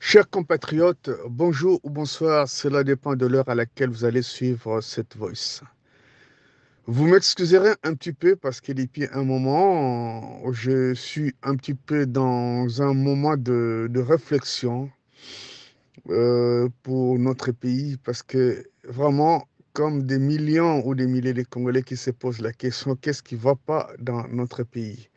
Chers compatriotes, bonjour ou bonsoir, cela dépend de l'heure à laquelle vous allez suivre cette voice. Vous m'excuserez un petit peu parce que depuis un moment, je suis un petit peu dans un moment de réflexion pour notre pays parce que vraiment, comme des millions ou des milliers de Congolais qui se posent la question, qu'est-ce qui ne va pas dans notre pays?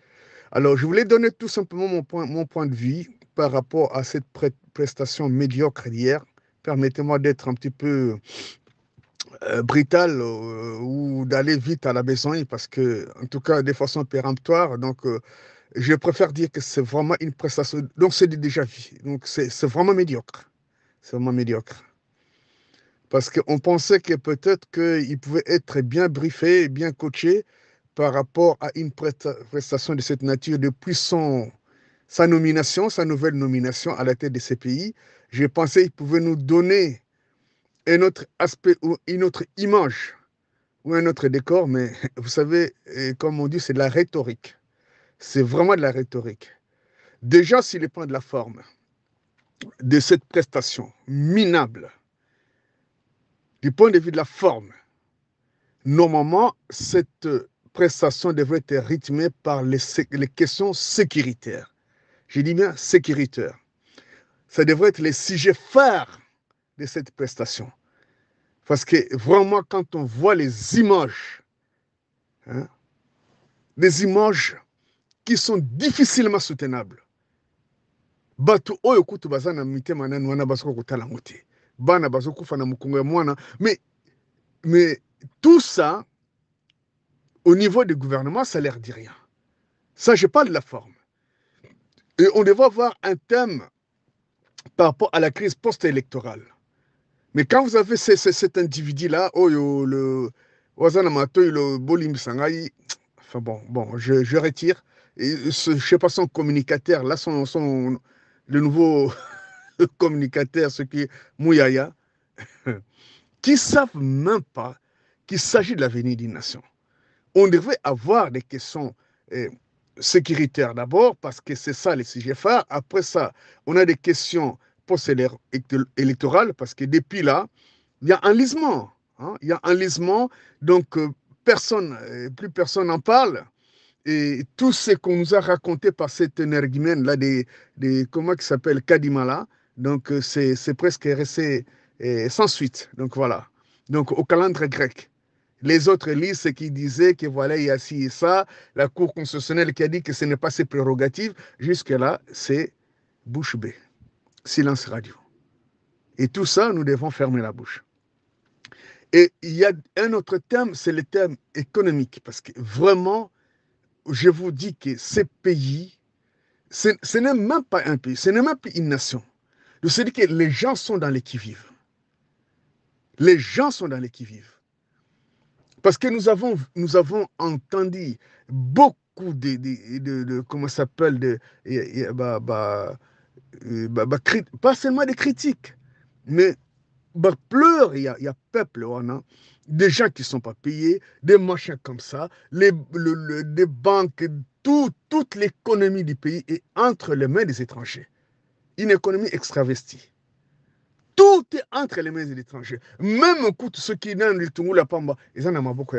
Alors, je voulais donner tout simplement mon point de vue par rapport à cette prestation médiocre d'hier. Permettez-moi d'être un petit peu brutal ou d'aller vite à la besogne parce que, en tout cas, de façon péremptoire. Donc, je préfère dire que c'est vraiment une prestation. Donc, c'est déjà vu. Donc, c'est vraiment médiocre. C'est vraiment médiocre. Parce qu'on pensait que peut-être qu'il pouvait être bien briefé, bien coaché par rapport à une prestation de cette nature depuis sa nomination, sa nouvelle nomination à la tête de ces pays. Je pensais qu'il pouvait nous donner un autre aspect ou une autre image ou un autre décor, mais vous savez, comme on dit, c'est de la rhétorique. C'est vraiment de la rhétorique. Déjà, s'il est point de la forme de cette prestation minable, du point de vue de la forme, normalement, cette prestation devrait être rythmée par les questions sécuritaires. Je dis bien sécuritaires. Ça devrait être les sujets phares de cette prestation. Parce que vraiment, quand on voit les images, hein, des images qui sont difficilement soutenables, bato oyo kutu baza na mitema nani wana basoka kotala yango te, bana bazokufa na mokongo ya mwana, mais tout ça, au niveau du gouvernement, ça ne leur dit rien. Ça, je parle de la forme. Et on devrait avoir un thème par rapport à la crise post-électorale. Mais quand vous avez cet individu-là, Oyo, le Wazana Matoy, le Bolim Sangai, enfin bon, je retire. Et je ne sais pas son communicateur, là, le nouveau communicateur, ce qui est Mouyaya, qui ne savent même pas qu'il s'agit de l'avenir d'une nation. On devrait avoir des questions eh, sécuritaires d'abord, parce que c'est ça les sujets phares. Après ça, on a des questions post-électorales, parce que depuis là, il y a un lisement. Hein, il y a un lisement, donc plus personne n'en parle. Et tout ce qu'on nous a raconté par cet énergumène-là, comment il s'appelle, Kadimala, donc c'est presque resté sans suite. Donc voilà. Donc au calendrier grec. Les autres lisent ce qui disaient que voilà, il y a ci et ça. La Cour constitutionnelle qui a dit que ce n'est pas ses prérogatives. Jusque-là, c'est bouche bée. Silence radio. Et tout ça, nous devons fermer la bouche. Et il y a un autre thème, c'est le thème économique. Parce que vraiment, je vous dis que ces pays, ce n'est même pas un pays, ce n'est même pas une nation. C'est-à-dire que les gens sont dans les qui-vive. Les gens sont dans les qui-vive. Parce que nous avons entendu beaucoup comment ça s'appelle, pas seulement des critiques, mais il y a peuple, on a des gens qui ne sont pas payés, des machins comme ça, des banques, toute l'économie du pays est entre les mains des étrangers. Une économie extravestie. Tout est entre les mains des étrangers. Même ceux qui n'ont le Tungu la Pamba, ils en ont beaucoup.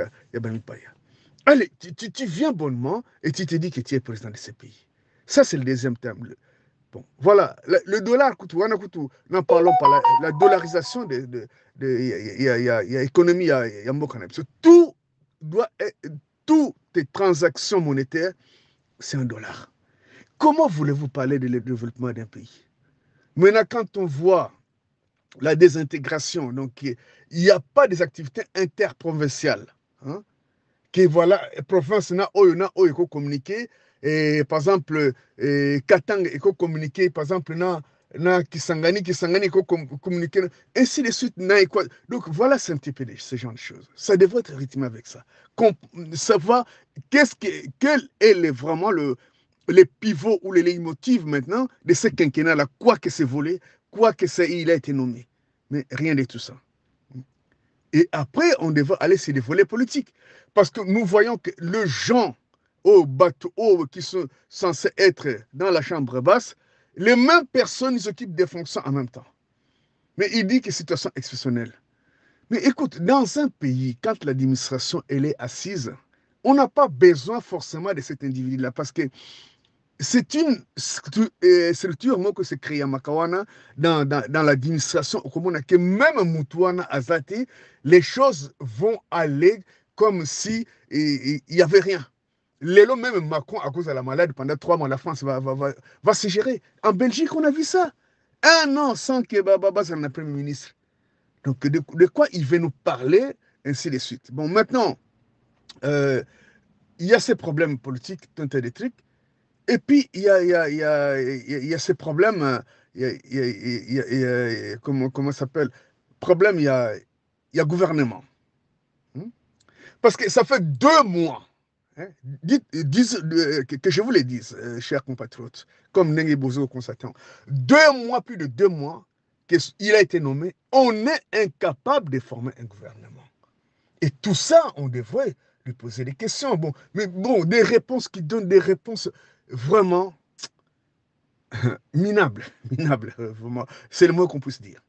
Allez, tu viens bonnement et tu te dis que tu es président de ce pays. Ça, c'est le deuxième thème. Bon, voilà, le dollar, n'en parlons pas, la dollarisation il y a économie, il y a tout doit être, toutes les transactions monétaires, c'est un dollar. Comment voulez-vous parler de développement d'un pays? Maintenant, quand on voit la désintégration, donc il n'y a pas des activités interprovinciales, hein, qui voilà, province na oyo communiquer, et par exemple Katanga eko communiquer par exemple na Kisangani eko communiquer ainsi de suite donc voilà, c'est un petit peu ce genre de choses. Ça devrait être rythmé avec ça. Savoir quel est vraiment les pivots ou les leitmotivs maintenant de ce quinquennat là, quoi que c'est volé, quoi que c'est il a été nommé, mais rien de tout ça. Et après, on devrait aller sur les volets politiques. Parce que nous voyons que les gens au bateau qui sont censés être dans la chambre basse, Les mêmes personnes s'occupent des fonctions en même temps. Mais il dit que situation exceptionnelle. Mais écoute, dans un pays, quand l'administration elle est assise, on n'a pas besoin forcément de cet individu-là parce que c'est une structure moi, que c'est créé à Makawana dans l'administration que même Moutouana Azati, les choses vont aller comme si il n'y avait rien. Lélo, même Macron, à cause de la maladie, pendant 3 mois, la France va se gérer. En Belgique, on a vu ça. 1 an sans que Baba soit le Premier ministre. Donc, de quoi il veut nous parler, ainsi de suite. Bon, maintenant, il y a ces problèmes politiques, tant des trucs. Et puis, il y a ces problèmes, comment ça s'appelle? Problème, il y a gouvernement. Hein. Parce que ça fait 2 mois, hein, que je vous le dise, chers compatriotes, comme Nengi Bozo constatant, 2 mois, plus de 2 mois, qu'il a été nommé, on est incapable de former un gouvernement. Et tout ça, on devrait lui poser des questions. Bon, mais bon, des réponses qui donnent des réponses vraiment minables. Minables, vraiment. C'est le mot qu'on puisse dire.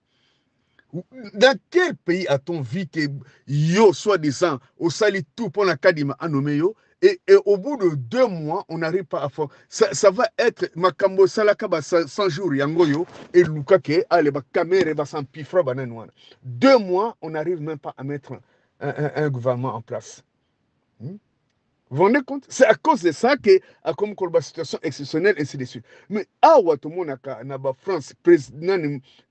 Dans quel pays a-t-on vu que yo, soi-disant, au sali tout pour la kadima a nommé yo, et au bout de 2 mois, on n'arrive pas à faire. Ça va être Makambo Salakaba 100 jours, Yangoyo, et Lukake, allez, Kamere, Basan Pifra, Bananouana. 2 mois, on n'arrive même pas à mettre un gouvernement en place. Hmm? Vous vous rendez compte? C'est à cause de ça que, comme la situation exceptionnelle, ainsi de suite. Mais, à Ouattomo, na France,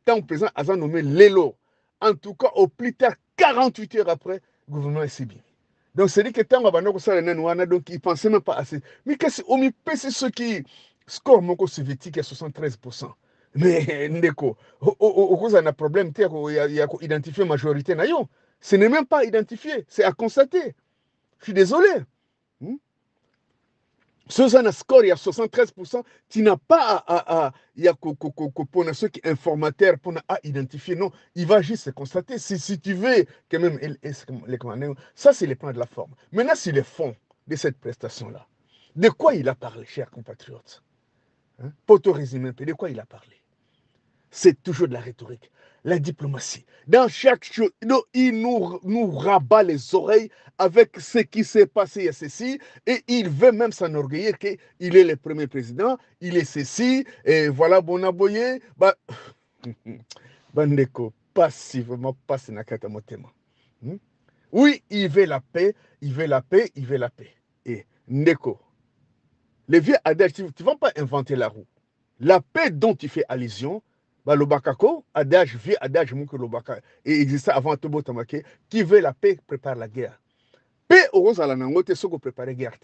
tant président a nommé Lelo. En tout cas, au plus tard, 48 heures après, le gouvernement est si bien. Donc, c'est dit que tant que donc ils ne pensaient même pas assez. Mais qu'est-ce c'est ceux qui scorent mon soviétique à 73%. Mais, Ndeko, on a un problème, il y a identifié majorité. Ce n'est même pas identifié, c'est à constater. Je suis désolé. Hmm? Ceux qui score, il y a 73%, tu n'as pas il y a pour ceux qui informateur pour identifier, non, il va juste constater. Si tu veux, quand même, ça c'est le plan de la forme. Maintenant, c'est le fond de cette prestation-là. De quoi il a parlé, chers compatriotes? Hein? Pour te résumer un peu, de quoi il a parlé? C'est toujours de la rhétorique, la diplomatie. Dans chaque chose, il nous rabat les oreilles avec ce qui s'est passé à ceci, et il veut même s'enorgueillir qu'il est le premier président, il est ceci, et voilà, Bonaboye, bah, Bandeko, passivement, passe Nakata Motema. Oui, il veut la paix, il veut la paix, il veut la paix. Et Ndeko, les vieux adeptes, tu ne vas pas inventer la roue. La paix dont tu fais allusion, bah, le Bakako, adage, vieux adage, mon que le Baka, et existe avant Tobo Tamake, qui veut la paix prépare la guerre. Paix au rose à la nangote, ce qu'on prépare la guerre.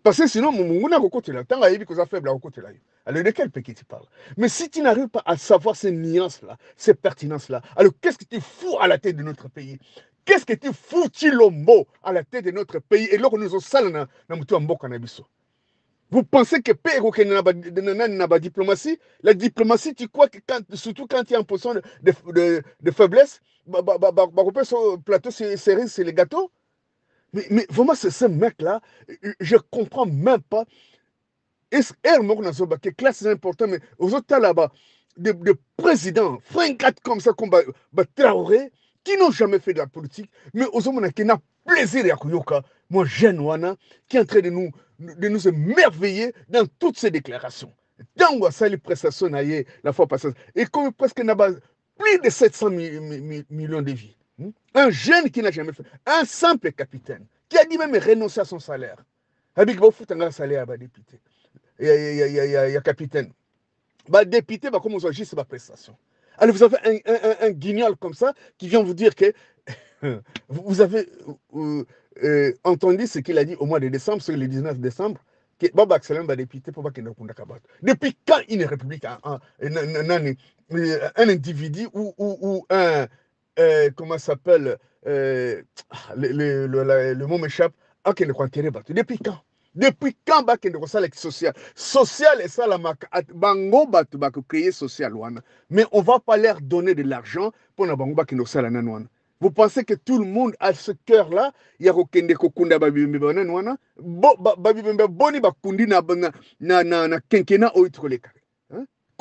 Parce que sinon, mon a côté là, tant que tu as faible à côté là. Alors, de quel paix tu parles? Mais si tu n'arrives pas à savoir ces nuances-là, ces pertinences-là, alors qu'est-ce que tu fous à la tête de notre pays? Qu'est-ce que tu fous, Chilombo, à la tête de notre pays? Et là, nous sommes salés dans le Mbo Canabiso. Vous pensez que la diplomatie, la diplomatie, tu crois que surtout quand il y a une position de faiblesse, sur le plateau, c'est les gâteaux. Mais vraiment, c'est ce mec-là, je ne comprends même pas. Que classe important, mais aux autres là-bas, des présidents, 24 comme ça, comme Traoré, qui n'ont jamais fait de la politique, mais aux hommes qui n'ont plaisir à Kuyoka, moi, jeune Wana, qui est en train de nous émerveiller dans toutes ces déclarations. Dans les prestations, la fois passée, et comme presque n'a pas plus de 700 millions de vies. Un jeune qui n'a jamais fait, un simple capitaine, qui a dit même renoncer à son salaire. Avec vous foutre un salaire à député. Il y a capitaine. Bah, député, bah, comme on dit, c'est ma prestation. Alors, vous avez un guignol comme ça qui vient vous dire que vous avez entendu ce qu'il a dit au mois de décembre, sur le 19 décembre, que Baba Axelem va député pour qu'il ne puisse pas. Depuis quand une république, un individu ou un, comment ça s'appelle, le mot m'échappe, a qu'il ne peut pas. Depuis quand? Depuis quand ba kende kosala social? Social et ça la bango batu ba créer social wana. Mais on va pas leur donner de l'argent pour na bango ba kende kosala nan wana. Vous pensez que tout le monde a ce cœur-là? Il y a kende kokunda ba bibembe banan wana. Ba bibembe boni ba kundi na kenkena o itroleka.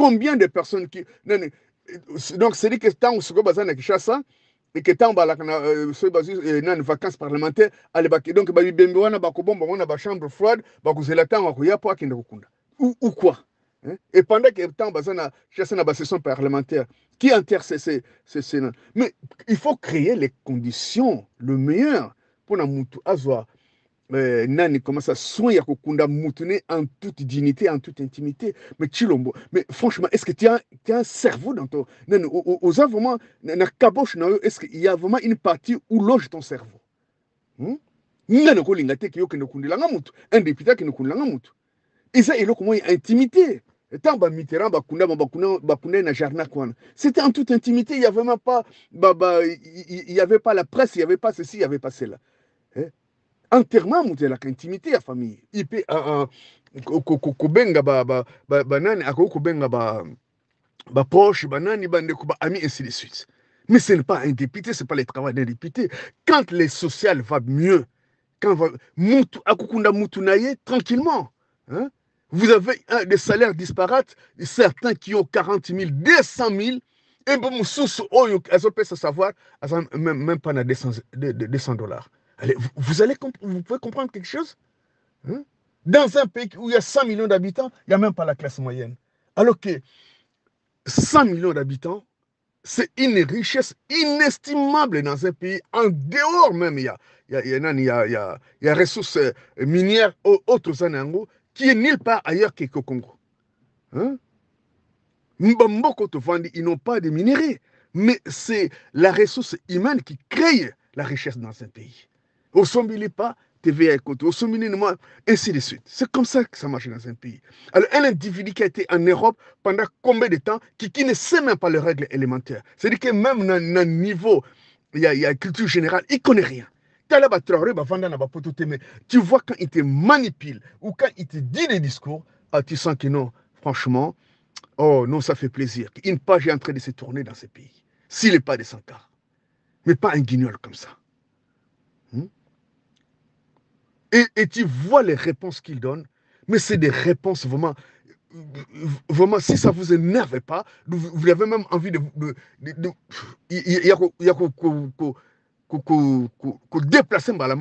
combien de personnes qui donc c'est dit que tant ce que bazana qui chasse et que tant bala kana ce basis nan vacances parlementaires ale baki donc ba bembe wana ba ko bomba wana ba chambre froide ba ko zela tant ko yapo akinde kokunda ou quoi hein? Et pendant que tant bazana chasse na ba session parlementaire qui enterre ces mais il faut créer les conditions le meilleur pour na mutu azwa nani commence à soigner kokunda mutune en toute dignité, en toute intimité. Mais Chilombo, mais franchement, est-ce que tu as un cerveau dans ton. Aux vraiment, est-ce qu'il y a vraiment une partie où loge ton cerveau? Nani ko lingate ki yo ke no kundilanga mutu, un député qui no kundilanga mutu. Et ça, il y a comment intimité. Tant ba Mitterrand bakunda na jarna kwana. C'était en toute intimité, il y avait même pas il y avait pas la presse, il y avait pas ceci, il y avait pas cela. Enterrement la intimité à famille il peut kubenga banani akubenga ba proche banani bande ko ba ami ainsi de suite, mais ce n'est pas un député, c'est pas le travail d'un député. Quand les social va mieux, quand mutu akukunda mutu naye tranquillement, hein? Vous avez des salaires disparates, certains qui ont 40 000, 200 000, et bon, elles peut se savoir, même pas na 200 dollars. Allez, vous pouvez comprendre quelque chose, hein? Dans un pays où il y a 100 millions d'habitants, il n'y a même pas la classe moyenne. Alors que 100 millions d'habitants, c'est une richesse inestimable dans un pays. En dehors même, il y a ressources minières autres en qui est nulle part ailleurs qu'au Congo. Hein? Mbamboko Tovandi, ils n'ont pas de minéraux, mais c'est la ressource humaine qui crée la richesse dans un pays. Au Sombili pas, TVA écoute, au Sombili moi, ainsi de suite. C'est comme ça que ça marche dans un pays. Alors, un individu qui a été en Europe pendant combien de temps, qui ne sait même pas les règles élémentaires. C'est-à-dire que même dans un niveau, il y a culture générale, il ne connaît rien. Tu vois quand il te manipule ou quand il te dit des discours, tu sens que non, franchement, oh non, ça fait plaisir. Une page est en train de se tourner dans ce pays. S'il n'est pas de Sankara. Mais pas un guignol comme ça. Et tu vois les réponses qu'il donne, mais c'est des réponses vraiment, si ça ne vous énerve pas, vous avez même envie de déplacer pour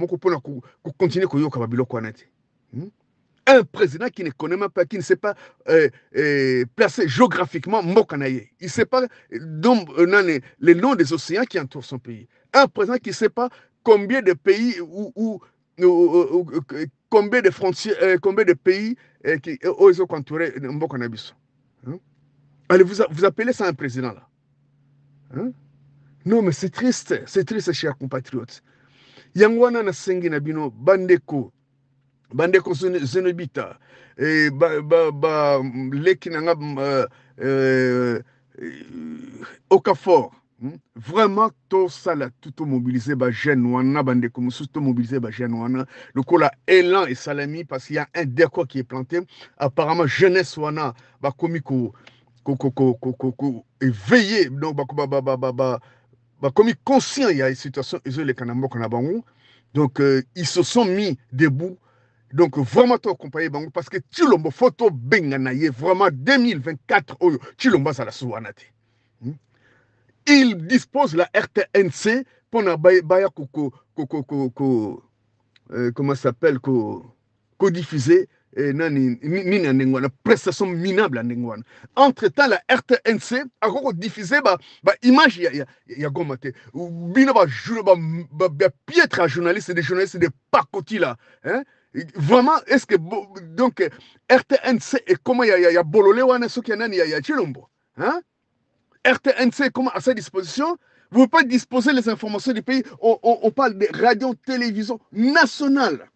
continuer à un président qui ne connaît même pas, qui ne sait pas placer géographiquement Mbokanaye. Il ne sait pas les noms des océans qui entourent son pays. Un président qui ne sait pas combien de pays combien de frontières, combien de pays qui ont contouré Mbokanabiso. Allez, vous appelez ça un président là? Hein? Non, mais c'est triste, chers compatriotes. Yangwana na sengi na bino bandeko Zenobita, leki nanga Okafor. Vraiment, tout ça là, tout mobilisé, jeune wana, bandeko musu, tout mobilisé, jeune wana. Le coup là, élan et salami, parce qu'il y a un décor qui est planté. Apparemment, jeunesse wana, komi éveillé, donc komi conscient, il y a une situation, ils ont les kanambo kanabango. Donc, ils se sont mis debout. Donc, vraiment, tu accompagné bango parce que Chilombo photo benganaye, vraiment 2024, Chilombo ça la souanate. Il dispose la RTNC pour comment ça s'appelle, diffuser une prestation minable à Nengwana. Entre-temps, la RTNC a diffusé image, il y a gommate. Bino piètre à journalistes, des journalistes, des pacotis là. Hein? Vraiment, est-ce que donc RTNC et comment il y a Bololé ou il y a Chilombo? Hein? RTNC comment à sa disposition? Vous ne pouvez pas disposer les informations du pays. On parle de radio-télévision nationale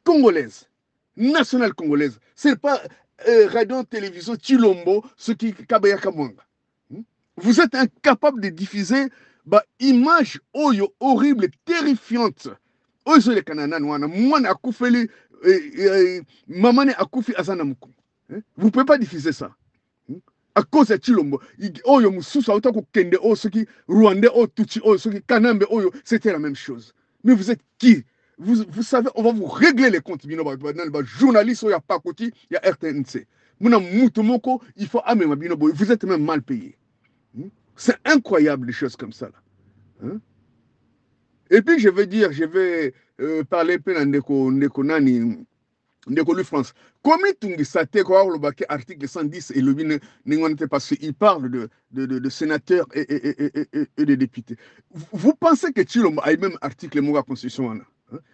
congolaise. Nationale congolaise. Ce n'est pas radio-télévision Chilombo, ce qui est Kabaya Kamwanga. Vous êtes incapable de diffuser images horribles, terrifiantes. Oyo les Kanana Nwana, Mwana Akoufeli, Mamane Akoufi Azanamuku. Vous ne pouvez pas diffuser ça. À cause de Chilombo, Oyo Moussousa, Otako Kende, Osoki, Rwandais, Otuchi, Osoki, Kanambe, Oyo, c'était la même chose. Mais vous êtes qui? Vous savez, on va vous régler les comptes. Journaliste, il y a Pakoti, il y a RTNC. Il faut vous êtes même mal payé. C'est incroyable, des choses comme ça. Là. Hein? Et puis, je vais parler un peu de France. Comment tu sais que l'article 110 et le parce qu'il parle de sénateurs et de députés. Vous pensez que tu as même article de la Constitution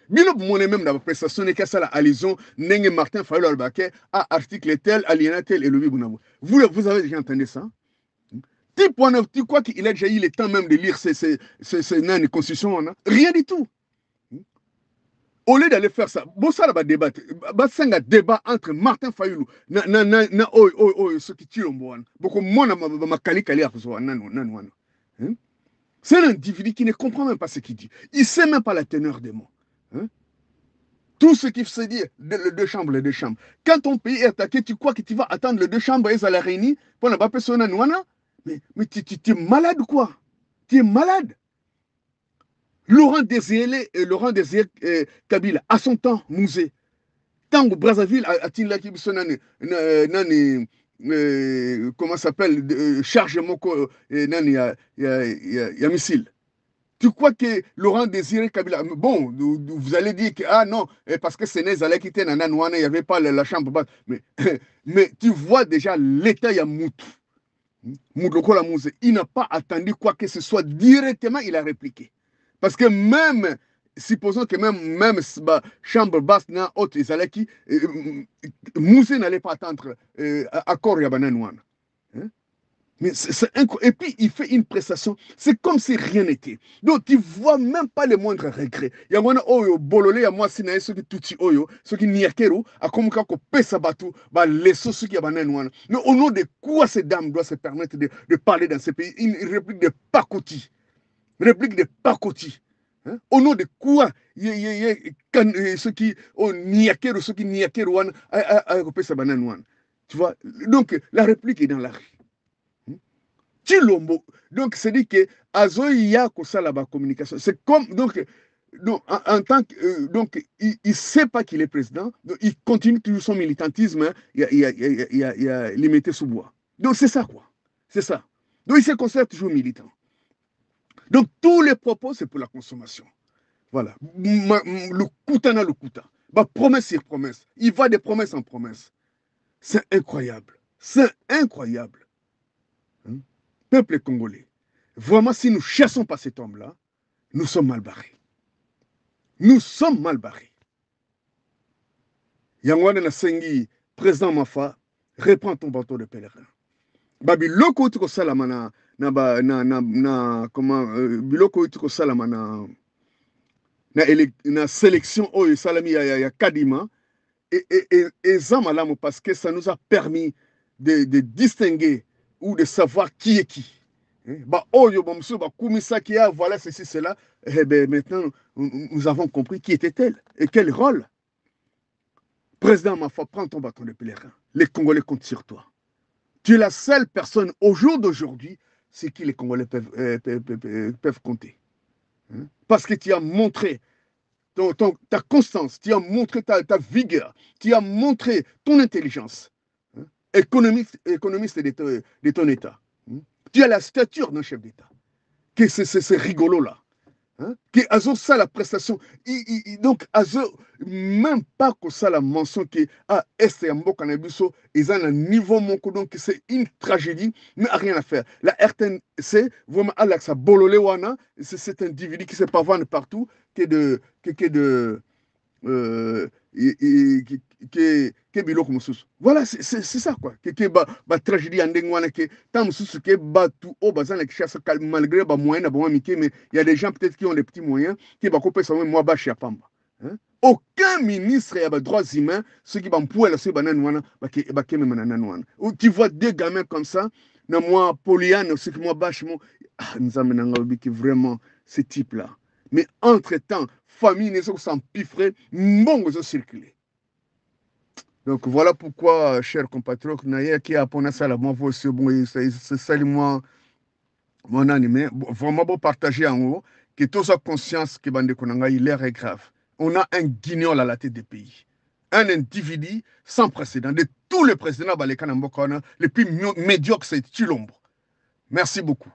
Bilo mon même dans la prestation n'est qu'à ça la allusion Nenge Martin Fayolo Albake à article tel, alinéa tel et le vous avez déjà entendu ça? Tu crois qu'il a déjà eu le temps même de lire ces constitutions? Rien du tout. Au lieu d'aller faire ça, ça va débattre. C'est un débat entre Martin Fayulu ceux qui tirent beaucoup moins c'est un individu qui ne comprend même pas ce qu'il dit. Il ne sait même pas la teneur des mots. Hein? Tout ce qu'il se dit, les deux chambres, les deux chambres. Quand ton pays est attaqué, tu crois que tu vas attendre les deux chambres et ça la réunir pour ne pas personne nouana? Mais tu es malade quoi? Tu es malade. Laurent Désiré Kabila, à son temps, musée. Tant que Brazzaville a-t-il là qui comment s'appelle, charge moko, il y a missile. Tu crois que Laurent Désiré Kabila, bon, vous allez dire que, ah non, parce que Sénès allait quitter Nananouane, il n'y avait pas la chambre basse. Mais tu vois déjà l'État, il y a Moutou. Il n'a pas attendu quoi que ce soit, directement il a répliqué. Parce que même, supposons que même chambre basse, autre, Zalaki, Moussé n'allait pas attendre accord Yabananouane. Hein? Mais et puis, il fait une prestation. C'est comme si rien n'était. Donc, tu ne vois même pas les moindres regrets. Il y a un oyo, bololé, il y a moi, sinaï, ceux qui tuti oyo, ceux qui niakeru, à comme quand on pèse à batou, les ceux qui abananouane. Mais au nom de quoi ces dames doivent se permettre de parler dans ce pays? Une réplique de pacoti. Réplique de pacoti. Hein? Au nom de quoi ceux qui niakeru, ceux qui niakeru, à pèse à abananouane. Tu vois? Donc, la réplique est dans la rue. Chilombo. Donc, c'est dit que Azoïa la communication. C'est comme donc en tant que donc il ne sait pas qu'il est président, donc il continue toujours son militantisme, hein, il a limité sous bois. Donc c'est ça quoi. C'est ça. Donc il se considère toujours militant. Donc tous les propos c'est pour la consommation. Voilà. Le koutana le kouta. Bah, promesse sur promesse. Il va de promesse en promesse. C'est incroyable. C'est incroyable. Hein? Peuple congolais, vraiment, si nous ne chassons pas cet homme-là, nous sommes mal barrés. Nous sommes mal barrés. Yangwane Nasengi, président Mafa, reprends ton bateau de pèlerin. Babi, loko utiko salama biloko utiko salama na sélection oyo salami ya Kadima, et Zamalamu, parce que ça nous a permis de distinguer ou de savoir qui est qui. Voilà ceci, cela. Eh bien, maintenant, nous avons compris qui était-elle et quel rôle. Président Mafa, prends ton bâton de pèlerin. Les Congolais comptent sur toi. Tu es la seule personne au jour d'aujourd'hui sur qui les Congolais peuvent compter. Hein? Parce que tu as montré ta constance, tu as montré ta vigueur, tu as montré ton intelligence. Hein? Économiste de ton État. Hein? Tu as la stature d'un chef d'État. Que c'est rigolo-là. Hein? Que Azo ça la prestation. Donc, Azo, même pas que ça la mention que Est et Ambo Kanabiso, ils ont un niveau monko, donc c'est une tragédie, mais rien à faire. La RTNC, vraiment, Alexa Bololewana, c'est un individu qui se pavane partout, qui est de ke biloko mosusu voilà c'est ça quoi ke ba tragédie ya ndenge wana ke tant mosusu ke batu o bazana ki chasse malgré ba moyen na ba mike mais il y a des gens peut-être qui ont des petits moyens qui ba kopesa moi bashi ya pamba hein? Aucun ministre ya ba droits humains ceux qui ba mpouela ceux banane wana ba ke même nanane wana tu vois deux gamins comme ça na moi Poliane ceux qui moi bashi mo nzambe nanga biki vraiment ce type là mais entre-temps famille ne sont sans piffrer, mbongo zo circuler. Donc voilà pourquoi, chers compatriotes, qui a appris ça la moi aussi bon c'est ça moi mon animé vraiment beau partager en haut que tous a conscience que bande konanga il est grave. On a un guignol à la tête des pays. un individu sans précédent. De tous les présidents Balekana Mbokona, le plus médiocre, c'est Chilombo. Merci beaucoup.